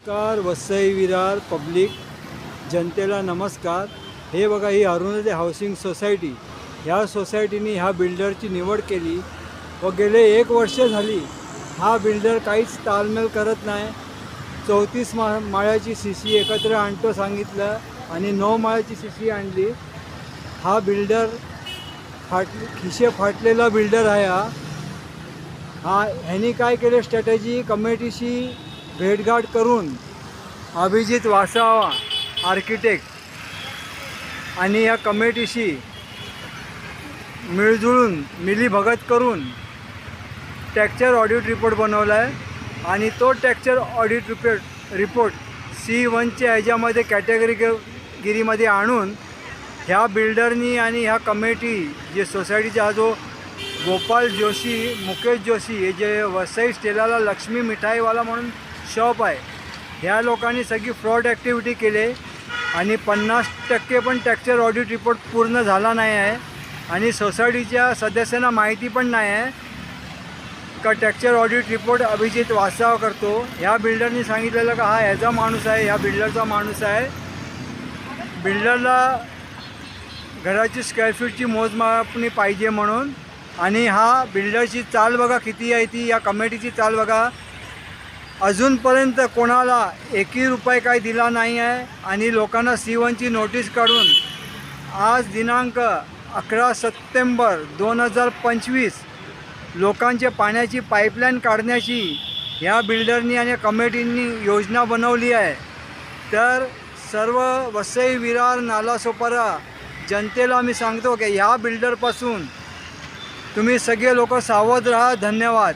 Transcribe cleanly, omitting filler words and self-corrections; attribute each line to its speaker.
Speaker 1: नमस्कार वसई विरार पब्लिक जनतेला नमस्कार। हे बघा, ही अरुणोदय हाऊसिंग सोसायटी, ह्या सोसायटीने ह्या बिल्डरची निवड केली व गेले 1 वर्ष झाली हा बिल्डर काहीच ताळमेळ करत नाही। 34 माळ्याची CC एकत्र आणतो सांगितलं आणि 9 माळ्याची CC आणली। हा बिल्डर खिशे फाटलेला बिल्डर आहे। ह्यानी काय केले, स्ट्रॅटेजी कमिटीशी भेटगाठ करून अभिजित वासावा आर्किटेक्ट आणि या कमिटीशी मिळजुळून मिलीभगत करून टेक्स्चर ऑडिट रिपोर्ट बनवला आहे आणि तो टेक्स्चर ऑडिट रिपोर्ट C1च्या ह्याच्यामध्ये कॅटेगरीमध्ये आणून ह्या बिल्डरनी आणि ह्या कमिटी जे सोसायटीचा जो गोपाल जोशी, मुकेश जोशी, हे जे वसई स्टेलाला लक्ष्मी मिठाईवाला म्हणून शॉप आहे, ह्या लोकांनी सगळी फ्रॉड ॲक्टिव्हिटी केले आणि 50% पण टेक्स्चर ऑडिट रिपोर्ट पूर्ण झाला नाही आहे आणि सोसायटीच्या सदस्यांना माहिती पण नाही आहे का टेक्स्चर ऑडिट रिपोर्ट अभिजित वासावा करतो। ह्या बिल्डरनी सांगितलेलं का हा ह्याचा माणूस आहे, ह्या बिल्डरचा माणूस आहे। बिल्डरला घराची स्क्वेअर फीटची मोजमापणी पाहिजे म्हणून, आणि हा बिल्डरची चाल बघा किती आहे ती, या कमिटीची चाल बघा। अजूनपर्यंत कोणाला 1 रुपये काय दिला नाही आहे आणि लोकांना C1ची नोटीस काढून आज दिनांक 11 सप्टेंबर 2025 लोकांच्या पाण्याची पाईपलाईन काढण्याची ह्या बिल्डरनी आणि कमिटींनी योजना बनवली आहे। तर सर्व वसई विरार नालासोपारा जनतेला मी सांगतो की ह्या बिल्डरपासून तुम्ही सगळे लोक सावध राहा। धन्यवाद।